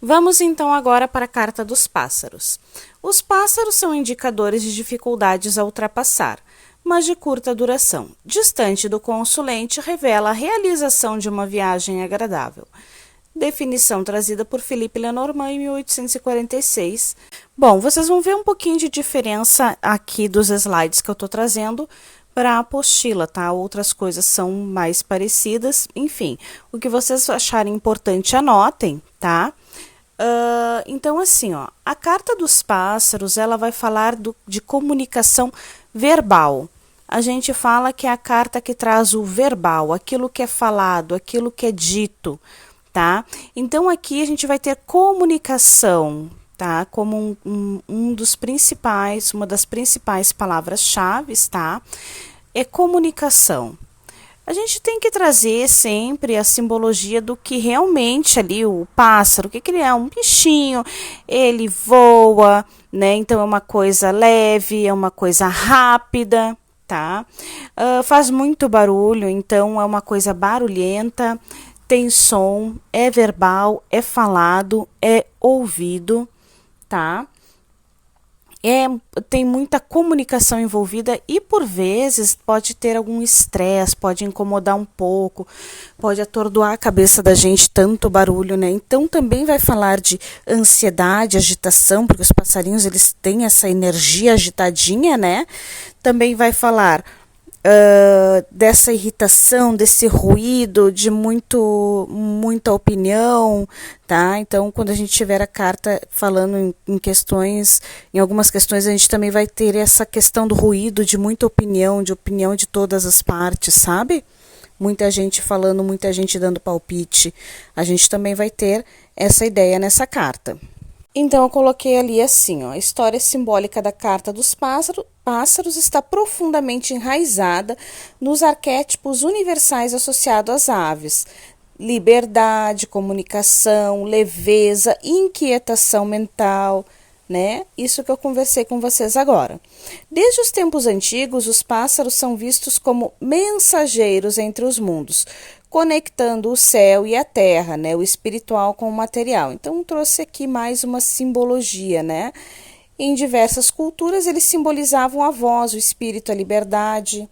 Vamos então agora para a carta dos pássaros. Os pássaros são indicadores de dificuldades a ultrapassar, mas de curta duração. Distante do consulente, revela a realização de uma viagem agradável. Definição trazida por Philippe Lenormand em 1846. Bom, vocês vão ver um pouquinho de diferença aqui dos slides que eu estou trazendo para a apostila, tá? Outras coisas são mais parecidas. Enfim, o que vocês acharem importante, anotem, tá? Então, assim, ó, a carta dos pássaros, ela vai falar de comunicação verbal. A gente fala que é a carta que traz o verbal, aquilo que é falado, aquilo que é dito, tá? Então, aqui a gente vai ter comunicação, tá? Como uma das principais palavras-chave, tá? É comunicação. A gente tem que trazer sempre a simbologia do que realmente ali o pássaro, o que ele é, um bichinho, ele voa, né? Então é uma coisa leve, é uma coisa rápida, tá? Faz muito barulho, então é uma coisa barulhenta, tem som, é verbal, é falado, é ouvido, tá? Tem muita comunicação envolvida e, por vezes, pode ter algum estresse, pode incomodar um pouco, pode atordoar a cabeça da gente, tanto barulho, né? Então, também vai falar de ansiedade, agitação, porque os passarinhos, eles têm essa energia agitadinha, né? Também vai falar dessa irritação, desse ruído, de muita opinião, tá? Então, quando a gente tiver a carta falando em algumas questões, a gente também vai ter essa questão do ruído, de muita opinião, de todas as partes, sabe? Muita gente falando, muita gente dando palpite. A gente também vai ter essa ideia nessa carta. Então, eu coloquei ali assim, ó, a história simbólica da carta dos pássaros está profundamente enraizada nos arquétipos universais associados às aves. Liberdade, comunicação, leveza, inquietação mental, né? Isso que eu conversei com vocês agora. Desde os tempos antigos, os pássaros são vistos como mensageiros entre os mundos, conectando o céu e a terra, né, o espiritual com o material. Então, trouxe aqui mais uma simbologia, né? Em diversas culturas, eles simbolizavam a voz, o espírito, a liberdade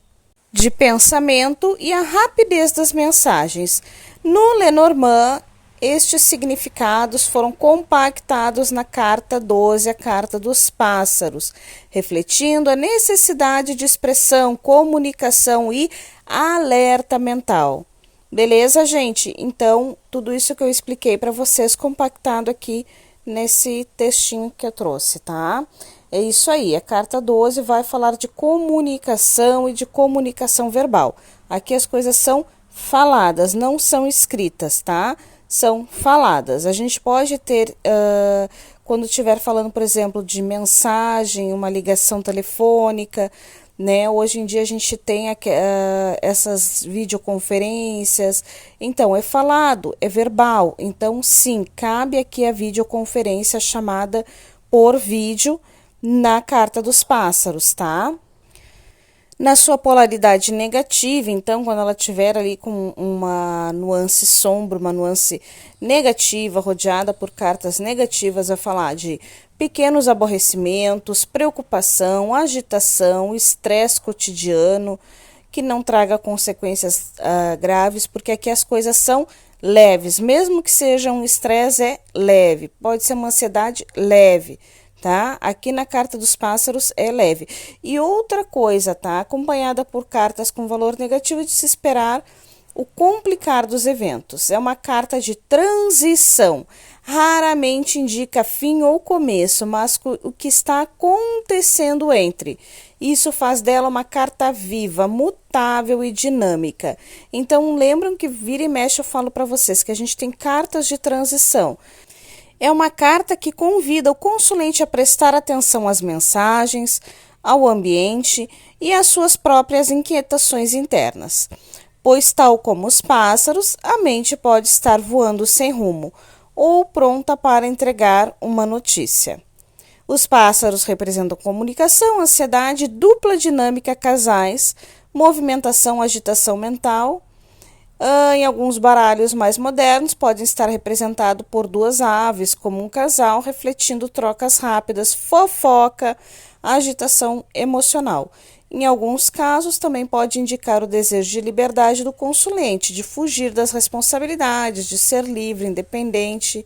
de pensamento e a rapidez das mensagens. No Lenormand, estes significados foram compactados na carta 12, a carta dos pássaros, refletindo a necessidade de expressão, comunicação e alerta mental. Beleza, gente? Então, tudo isso que eu expliquei para vocês compactado aqui nesse textinho que eu trouxe, tá? É isso aí, a carta 12 vai falar de comunicação e de comunicação verbal. Aqui as coisas são faladas, não são escritas, tá? São faladas. A gente pode ter, quando estiver falando, por exemplo, de mensagem, uma ligação telefônica, né? Hoje em dia a gente tem essas videoconferências, então é falado, é verbal, então sim, cabe aqui a videoconferência chamada por vídeo na carta dos pássaros, tá? Na sua polaridade negativa, então, quando ela tiver ali com uma nuance sombra, uma nuance negativa, rodeada por cartas negativas, vai falar de pequenos aborrecimentos, preocupação, agitação, estresse cotidiano, que não traga consequências graves, porque aqui as coisas são leves, mesmo que seja um estresse, é leve, pode ser uma ansiedade leve. Tá? Aqui na carta dos pássaros é leve. E outra coisa, tá? Acompanhada por cartas com valor negativo, de se esperar o complicar dos eventos. É uma carta de transição. Raramente indica fim ou começo, mas o que está acontecendo entre. Isso faz dela uma carta viva, mutável e dinâmica. Então, lembram que vira e mexe eu falo para vocês que a gente tem cartas de transição. É uma carta que convida o consulente a prestar atenção às mensagens, ao ambiente e às suas próprias inquietações internas. Pois, tal como os pássaros, a mente pode estar voando sem rumo ou pronta para entregar uma notícia. Os pássaros representam comunicação, ansiedade, dupla dinâmica, casais, movimentação, agitação mental, Em alguns baralhos mais modernos, podem estar representados por duas aves, como um casal, refletindo trocas rápidas, fofoca, agitação emocional. Em alguns casos, também pode indicar o desejo de liberdade do consulente, de fugir das responsabilidades, de ser livre, independente,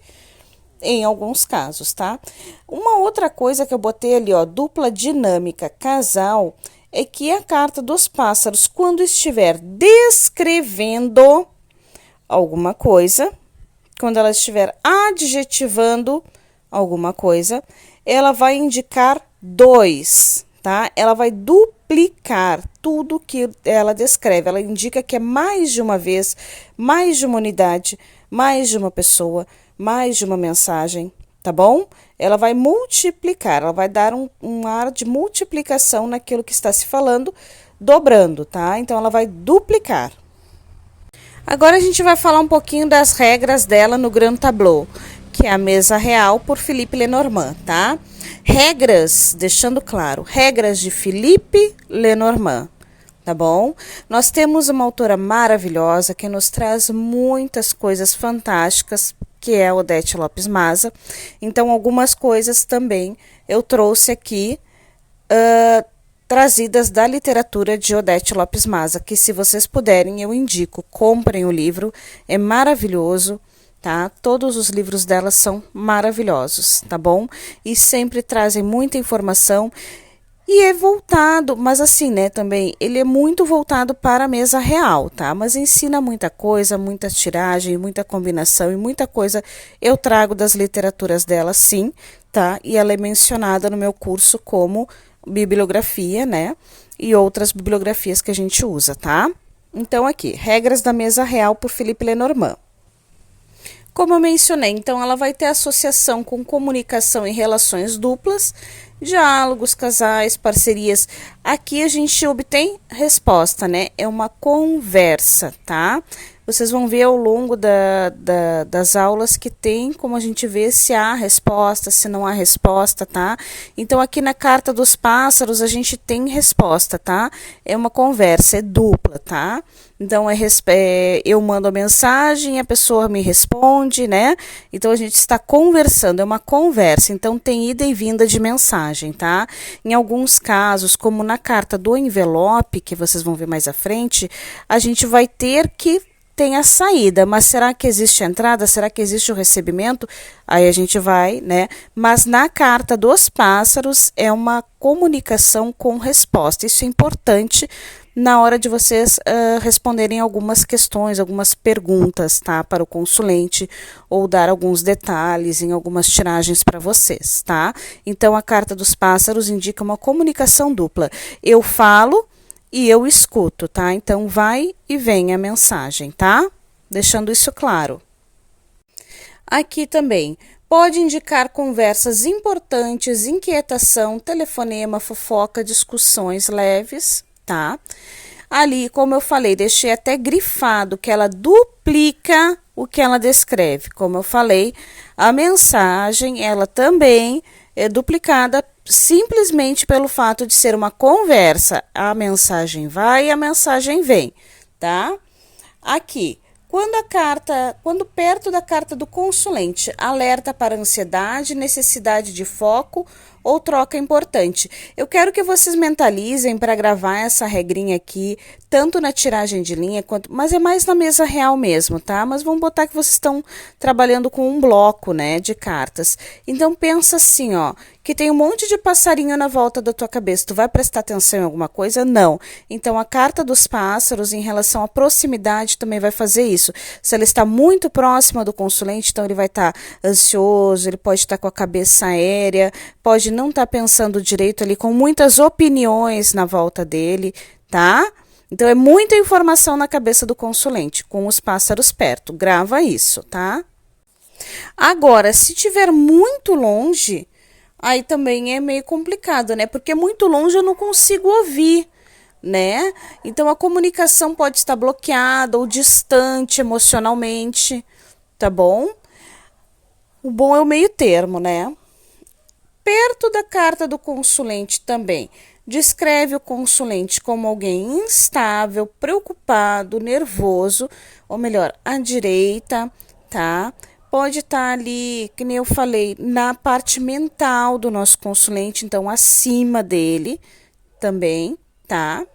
em alguns casos, tá? Uma outra coisa que eu botei ali, ó, dupla dinâmica, casal, é que a carta dos pássaros, quando estiver descrevendo alguma coisa, quando ela estiver adjetivando alguma coisa, ela vai indicar dois, tá? Ela vai duplicar tudo que ela descreve. Ela indica que é mais de uma vez, mais de uma unidade, mais de uma pessoa, mais de uma mensagem, tá bom? Ela vai multiplicar, ela vai dar um ar de multiplicação naquilo que está se falando, dobrando, tá? Então, ela vai duplicar. Agora a gente vai falar um pouquinho das regras dela no Grand Tableau, que é a mesa real por Philippe Lenormand, tá? Regras, deixando claro, regras de Philippe Lenormand, tá bom? Nós temos uma autora maravilhosa que nos traz muitas coisas fantásticas, que é a Odete Lopes Maza. Então, algumas coisas também eu trouxe aqui, trazidas da literatura de Odete Lopes Maza, que se vocês puderem, eu indico, comprem o livro, é maravilhoso, tá? Todos os livros dela são maravilhosos, tá bom? E sempre trazem muita informação. E é voltado, mas assim, né, também, ele é muito voltado para a mesa real, tá? Mas ensina muita coisa, muita tiragem, muita combinação e muita coisa eu trago das literaturas dela, sim, tá? E ela é mencionada no meu curso como bibliografia, né? E outras bibliografias que a gente usa, tá? Então, aqui, regras da mesa real por Philippe Lenormand. Como eu mencionei, então ela vai ter associação com comunicação e relações duplas, diálogos, casais, parcerias. Aqui a gente obtém resposta, né? É uma conversa, tá? Vocês vão ver ao longo das aulas que tem como a gente vê se há resposta, se não há resposta, tá? Então, aqui na carta dos pássaros, a gente tem resposta, tá? É uma conversa, é dupla, tá? Então, eu mando a mensagem, a pessoa me responde, né? Então, a gente está conversando, é uma conversa. Então, tem ida e vinda de mensagem, tá? Em alguns casos, como na carta do envelope, que vocês vão ver mais à frente, a gente vai ter que tem a saída, mas será que existe a entrada? Será que existe o recebimento? Aí a gente vai, né? Mas na carta dos pássaros é uma comunicação com resposta. Isso é importante na hora de vocês responderem algumas questões, algumas perguntas, tá? Para o consulente, ou dar alguns detalhes em algumas tiragens para vocês, tá? Então, a carta dos pássaros indica uma comunicação dupla. Eu falo e eu escuto, tá? Então, vai e vem a mensagem, tá? Deixando isso claro. Aqui também, pode indicar conversas importantes, inquietação, telefonema, fofoca, discussões leves, tá? Ali, como eu falei, deixei até grifado que ela duplica o que ela descreve. Como eu falei, a mensagem, ela também é duplicada simplesmente pelo fato de ser uma conversa. A mensagem vai e a mensagem vem, tá? Aqui, quando perto da carta do consulente, alerta para ansiedade, necessidade de foco ou troca importante. Eu quero que vocês mentalizem para gravar essa regrinha aqui, tanto na tiragem de linha, mas é mais na mesa real mesmo, tá? Mas vamos botar que vocês estão trabalhando com um bloco, né, de cartas. Então, pensa assim, ó, que tem um monte de passarinho na volta da tua cabeça. Tu vai prestar atenção em alguma coisa? Não. Então, a carta dos pássaros, em relação à proximidade, também vai fazer isso. Se ela está muito próxima do consulente, então ele vai estar ansioso, ele pode estar com a cabeça aérea, pode não estar pensando direito ali, com muitas opiniões na volta dele, tá? Então, é muita informação na cabeça do consulente, com os pássaros perto. Grava isso, tá? Agora, se tiver muito longe, aí também é meio complicado, né? Porque muito longe eu não consigo ouvir, né? Então, a comunicação pode estar bloqueada ou distante emocionalmente, tá bom? O bom é o meio termo, né? Perto da carta do consulente também, descreve o consulente como alguém instável, preocupado, nervoso, ou melhor, à direita, tá? Pode estar ali, que nem eu falei, na parte mental do nosso consulente, então acima dele também, tá?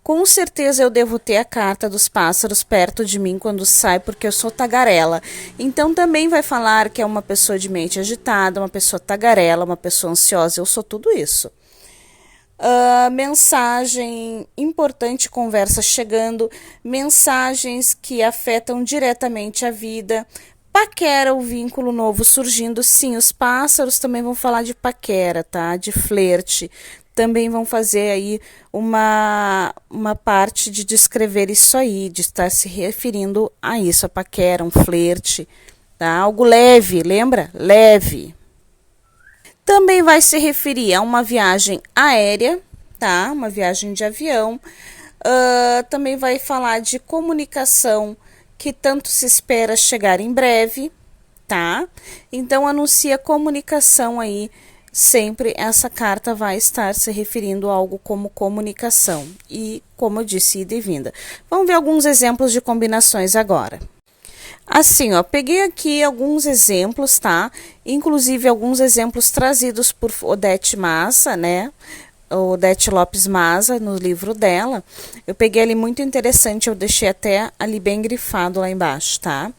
Com certeza eu devo ter a carta dos pássaros perto de mim quando sai, porque eu sou tagarela. Então também vai falar que é uma pessoa de mente agitada, uma pessoa tagarela, uma pessoa ansiosa. Eu sou tudo isso. Mensagem importante, conversa chegando, mensagens que afetam diretamente a vida. Paquera, o vínculo novo surgindo. Sim, os pássaros também vão falar de paquera, tá? De flerte. Também vão fazer aí uma parte de descrever isso aí, de estar se referindo a isso, a paquera, um flerte, tá? Algo leve, lembra? Leve. Também vai se referir a uma viagem aérea, tá? Uma viagem de avião. Também vai falar de comunicação que tanto se espera chegar em breve, tá? Então anuncia comunicação aí. Sempre essa carta vai estar se referindo a algo como comunicação e, como eu disse, ida e vinda. Vamos ver alguns exemplos de combinações agora. Assim, ó, peguei aqui alguns exemplos, tá? Inclusive alguns exemplos trazidos por Odete Maza, né? Odete Lopes Maza, no livro dela. Eu peguei ali muito interessante, eu deixei até ali bem grifado lá embaixo, tá?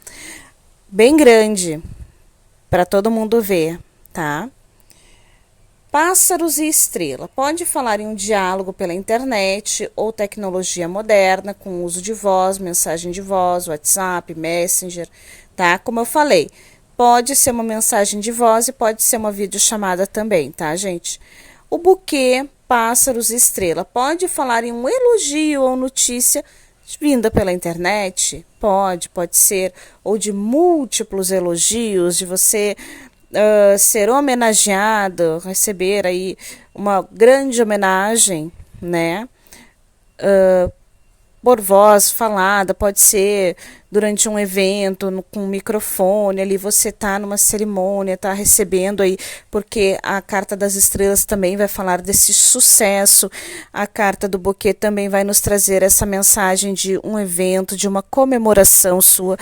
Bem grande, para todo mundo ver, tá? Pássaros e estrela. Pode falar em um diálogo pela internet ou tecnologia moderna, com uso de voz, mensagem de voz, WhatsApp, Messenger, tá? Como eu falei, pode ser uma mensagem de voz e pode ser uma videochamada também, tá, gente? O buquê, pássaros e estrela. Pode falar em um elogio ou notícia vinda pela internet? Pode ser. Ou de múltiplos elogios, de você ser homenageado, receber aí uma grande homenagem, né? Por voz falada, pode ser durante um evento, com um microfone, ali você tá numa cerimônia, tá recebendo aí, porque a carta das estrelas também vai falar desse sucesso, a carta do buquê também vai nos trazer essa mensagem de um evento, de uma comemoração sua,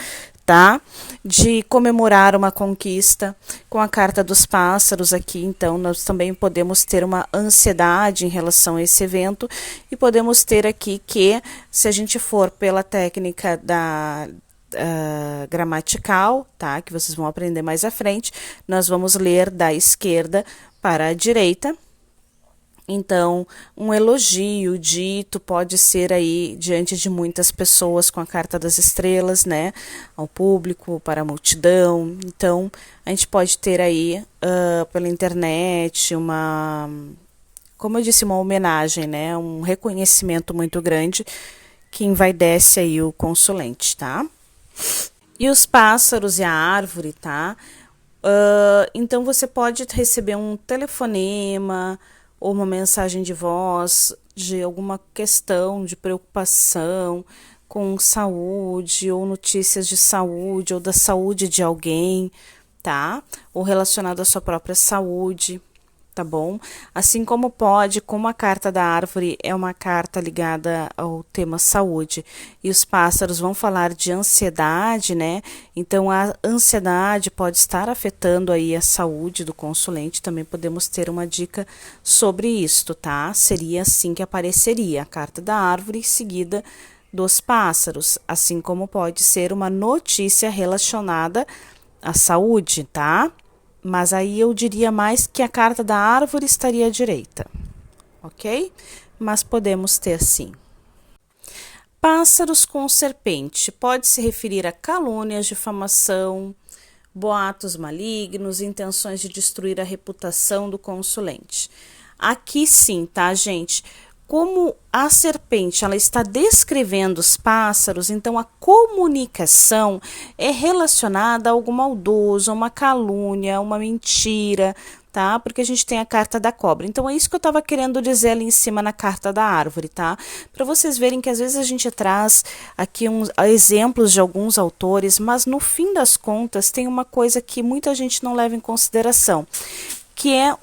tá? De comemorar uma conquista. Com a carta dos pássaros aqui, então, nós também podemos ter uma ansiedade em relação a esse evento e podemos ter aqui que, se a gente for pela técnica da gramatical, tá? Que vocês vão aprender mais à frente, nós vamos ler da esquerda para a direita. Então, um elogio dito pode ser aí diante de muitas pessoas com a carta das estrelas, né? Ao público, para a multidão. Então, a gente pode ter aí pela internet como eu disse, uma homenagem, né? Um reconhecimento muito grande que envaidece aí o consulente, tá? E os pássaros e a árvore, tá? Então, você pode receber um telefonema ou uma mensagem de voz de alguma questão de preocupação com saúde ou notícias de saúde ou da saúde de alguém, tá? Ou relacionado à sua própria saúde, tá bom? Assim como a carta da árvore é uma carta ligada ao tema saúde e os pássaros vão falar de ansiedade, né? Então a ansiedade pode estar afetando aí a saúde do consulente, também podemos ter uma dica sobre isto, tá? Seria assim que apareceria a carta da árvore seguida dos pássaros, assim como pode ser uma notícia relacionada à saúde, tá? Mas aí eu diria mais que a carta da árvore estaria à direita, ok? Mas podemos ter sim. Pássaros com serpente. Pode se referir a calúnias, difamação, boatos malignos, intenções de destruir a reputação do consulente. Aqui sim, tá, gente? Como a serpente ela está descrevendo os pássaros, então a comunicação é relacionada a algo maldoso, a uma calúnia, a uma mentira, tá? Porque a gente tem a carta da cobra. Então é isso que eu estava querendo dizer ali em cima na carta da árvore, tá? Para vocês verem que às vezes a gente traz aqui exemplos de alguns autores, mas no fim das contas tem uma coisa que muita gente não leva em consideração. que é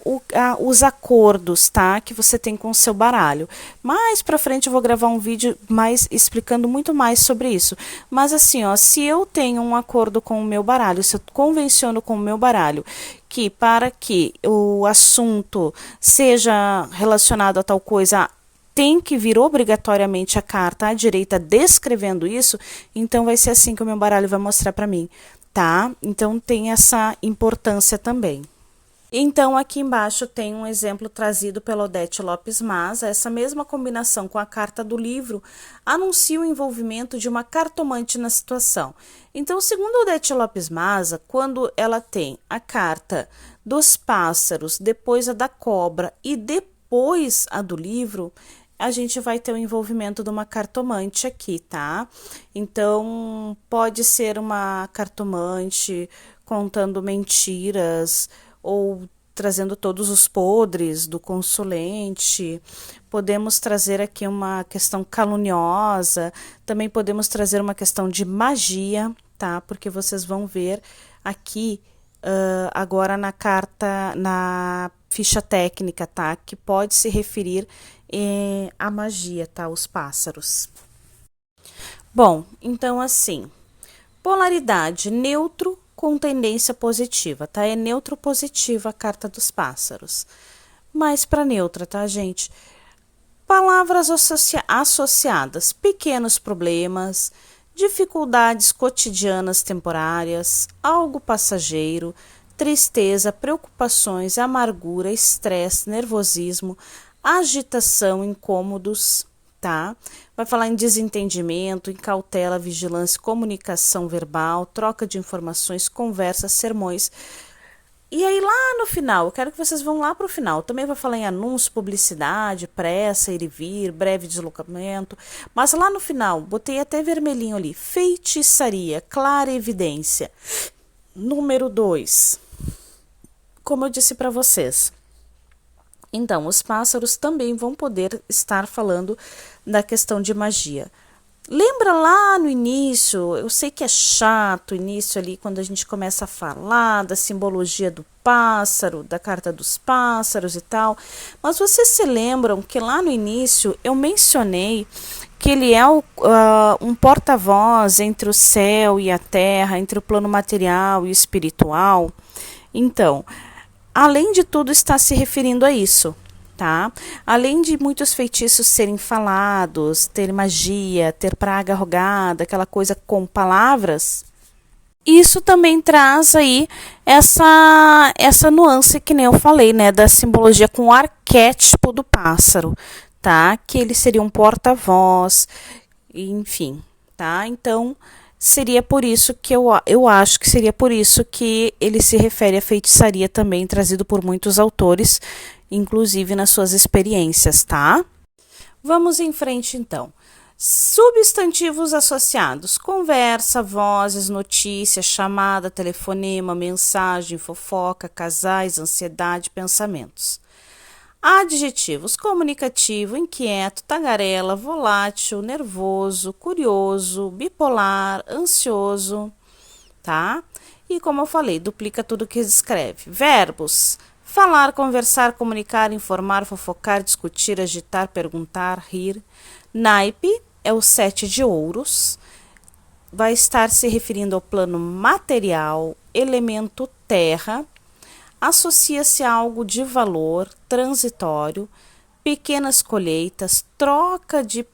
os acordos, tá? Que você tem com o seu baralho. Mais pra frente eu vou gravar um vídeo mais explicando muito mais sobre isso. Mas assim, ó, se eu tenho um acordo com o meu baralho, se eu convenciono com o meu baralho que para que o assunto seja relacionado a tal coisa, tem que vir obrigatoriamente a carta à direita descrevendo isso, então vai ser assim que o meu baralho vai mostrar para mim, tá? Então tem essa importância também. Então, aqui embaixo tem um exemplo trazido pela Odete Lopes Maza. Essa mesma combinação com a carta do livro anuncia o envolvimento de uma cartomante na situação. Então, segundo Odete Lopes Maza, quando ela tem a carta dos pássaros, depois a da cobra e depois a do livro, a gente vai ter o envolvimento de uma cartomante aqui, tá? Então, pode ser uma cartomante contando mentiras, ou trazendo todos os podres do consulente. Podemos trazer aqui uma questão caluniosa, também podemos trazer uma questão de magia, tá? Porque vocês vão ver aqui agora na carta, na ficha técnica, tá? Que pode se referir à magia, tá? Os pássaros. Bom, então assim, polaridade neutro com tendência positiva, tá? É neutro positiva a carta dos pássaros. Mas para neutra, tá, gente? Palavras associadas, pequenos problemas, dificuldades cotidianas temporárias, algo passageiro, tristeza, preocupações, amargura, estresse, nervosismo, agitação, incômodos, tá? Vai falar em desentendimento, em cautela, vigilância, comunicação verbal, troca de informações, conversas, sermões. E aí lá no final, eu quero que vocês vão lá para o final. Também vai falar em anúncio, publicidade, pressa, ir e vir, breve deslocamento. Mas lá no final, botei até vermelhinho ali, feitiçaria, clara evidência. Número 2. Como eu disse para vocês. Então, os pássaros também vão poder estar falando da questão de magia. Lembra lá no início, eu sei que é chato o início ali, quando a gente começa a falar da simbologia do pássaro, da carta dos pássaros e tal, mas vocês se lembram que lá no início eu mencionei que ele é um porta-voz entre o céu e a terra, entre o plano material e o espiritual? Então, além de tudo, está se referindo a isso, tá? Além de muitos feitiços serem falados, ter magia, ter praga rogada, aquela coisa com palavras, isso também traz aí essa nuance que nem eu falei, né, da simbologia com o arquétipo do pássaro, tá? Que ele seria um porta-voz, enfim, tá? Então, seria por isso que eu acho que seria por isso que ele se refere à feitiçaria também, trazido por muitos autores, inclusive nas suas experiências, tá? Vamos em frente, então. Substantivos associados: conversa, vozes, notícia, chamada, telefonema, mensagem, fofoca, casais, ansiedade, pensamentos. Adjetivos: comunicativo, inquieto, tagarela, volátil, nervoso, curioso, bipolar, ansioso, tá? E como eu falei, duplica tudo que escreve. Verbos: falar, conversar, comunicar, informar, fofocar, discutir, agitar, perguntar, rir. Naipe é o 7 de ouros. Vai estar se referindo ao plano material, elemento terra. Associa-se a algo de valor, transitório, pequenas colheitas, troca de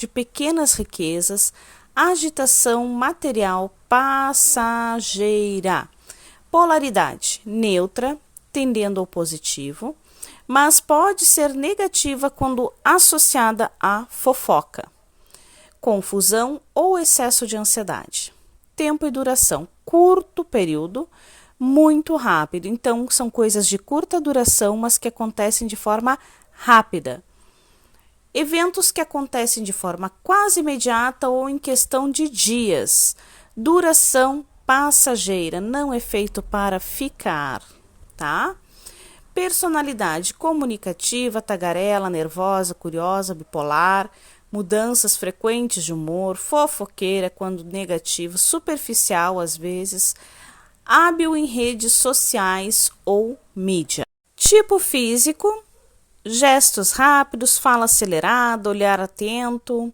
pequenas riquezas, agitação material passageira. Polaridade: neutra, tendendo ao positivo, mas pode ser negativa quando associada à fofoca, confusão ou excesso de ansiedade. Tempo e duração: curto período, muito rápido. Então, são coisas de curta duração, mas que acontecem de forma rápida. Eventos que acontecem de forma quase imediata ou em questão de dias. Duração passageira, não é feito para ficar, tá? Personalidade: comunicativa, tagarela, nervosa, curiosa, bipolar, mudanças frequentes de humor, fofoqueira quando negativo, superficial às vezes, hábil em redes sociais ou mídia. Tipo físico, gestos rápidos, fala acelerada, olhar atento,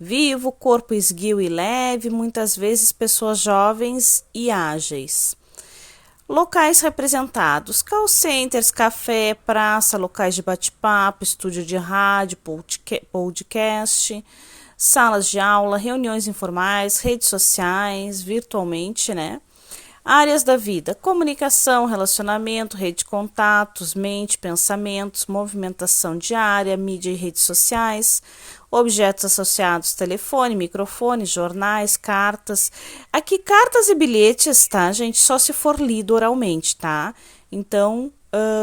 vivo, corpo esguio e leve, muitas vezes pessoas jovens e ágeis. Locais representados: call centers, café, praça, locais de bate-papo, estúdio de rádio, podcast, salas de aula, reuniões informais, redes sociais, virtualmente, né? Áreas da vida: comunicação, relacionamento, rede de contatos, mente, pensamentos, movimentação diária, mídia e redes sociais, objetos associados: telefone, microfone, jornais, cartas. Aqui, cartas e bilhetes, tá, gente? Só se for lido oralmente, tá? Então,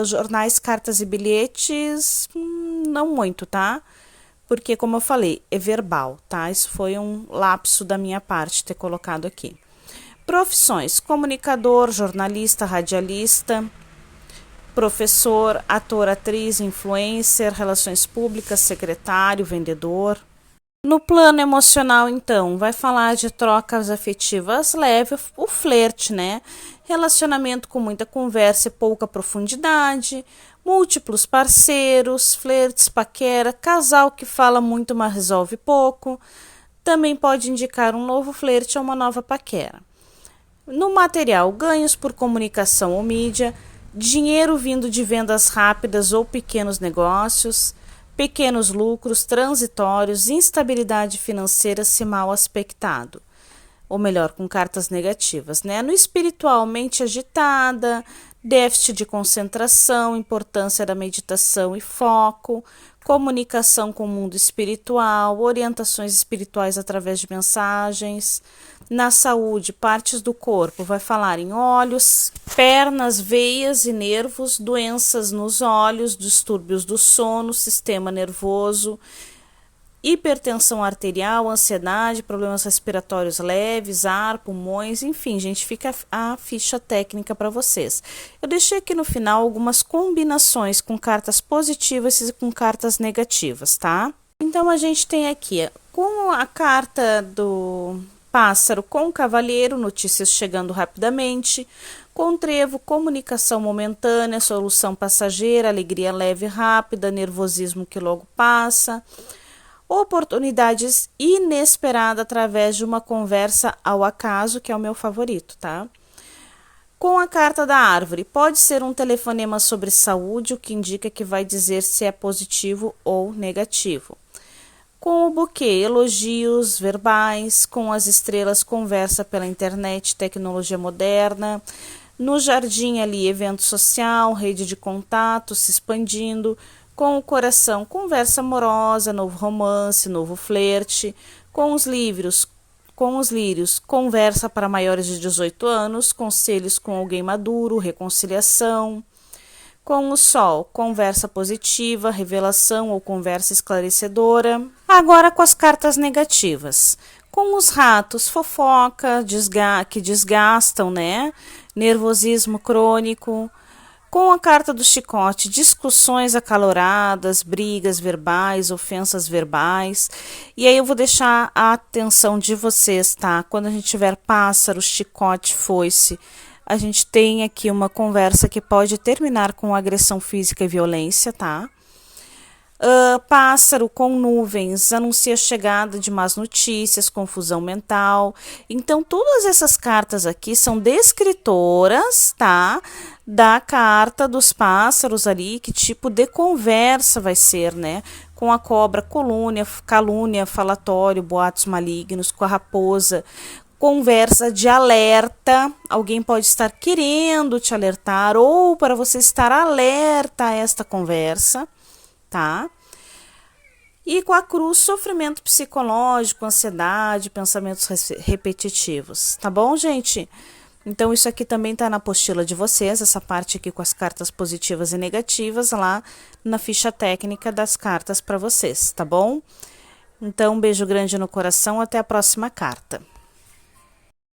jornais, cartas e bilhetes, não muito, tá? Porque, como eu falei, é verbal, tá? Isso foi um lapso da minha parte ter colocado aqui. Profissões: comunicador, jornalista, radialista, professor, ator, atriz, influencer, relações públicas, secretário, vendedor. No plano emocional, então, vai falar de trocas afetivas leves, o flerte, né? Relacionamento com muita conversa e pouca profundidade, múltiplos parceiros, flertes, paquera, casal que fala muito, mas resolve pouco. Também pode indicar um novo flerte ou uma nova paquera. No material, ganhos por comunicação ou mídia, dinheiro vindo de vendas rápidas ou pequenos negócios, pequenos lucros transitórios, instabilidade financeira se mal aspectado, ou melhor, com cartas negativas, né? No espiritual, mente agitada, déficit de concentração, importância da meditação e foco, comunicação com o mundo espiritual, orientações espirituais através de mensagens. Na saúde, partes do corpo, vai falar em olhos, pernas, veias e nervos, doenças nos olhos, distúrbios do sono, sistema nervoso, hipertensão arterial, ansiedade, problemas respiratórios leves, ar, pulmões, enfim, gente, fica a ficha técnica para vocês. Eu deixei aqui no final algumas combinações com cartas positivas e com cartas negativas, tá? Então, a gente tem aqui, com a carta do pássaro, com cavaleiro, notícias chegando rapidamente, com trevo, comunicação momentânea, solução passageira, alegria leve e rápida, nervosismo que logo passa, oportunidades inesperadas através de uma conversa ao acaso, que é o meu favorito, tá? Com a carta da árvore, pode ser um telefonema sobre saúde, o que indica que vai dizer se é positivo ou negativo. Com o buquê, elogios verbais. Com as estrelas, conversa pela internet, tecnologia moderna. No jardim ali, evento social, rede de contatos se expandindo. Com o coração, conversa amorosa, novo romance, novo flerte. Com os lírios, conversa para maiores de 18 anos, conselhos com alguém maduro, reconciliação. Com o sol, conversa positiva, revelação ou conversa esclarecedora. Agora com as cartas negativas. Com os ratos, fofoca, que desgastam, né? Nervosismo crônico. Com a carta do chicote, discussões acaloradas, brigas verbais, ofensas verbais. E aí eu vou deixar a atenção de vocês, tá? Quando a gente tiver pássaro, chicote, foice, a gente tem aqui uma conversa que pode terminar com agressão física e violência, tá? Pássaro com nuvens anuncia a chegada de más notícias, confusão mental. Então, todas essas cartas aqui são descritoras, tá? Da carta dos pássaros ali, que tipo de conversa vai ser, né? Com a cobra, calúnia, falatório, boatos malignos, com a raposa, conversa de alerta. Alguém pode estar querendo te alertar ou para você estar alerta a esta conversa, tá? E com a cruz, sofrimento psicológico, ansiedade, pensamentos repetitivos, tá bom, gente? Então, isso aqui também tá na apostila de vocês, essa parte aqui com as cartas positivas e negativas lá na ficha técnica das cartas para vocês, tá bom? Então, um beijo grande no coração, até a próxima carta.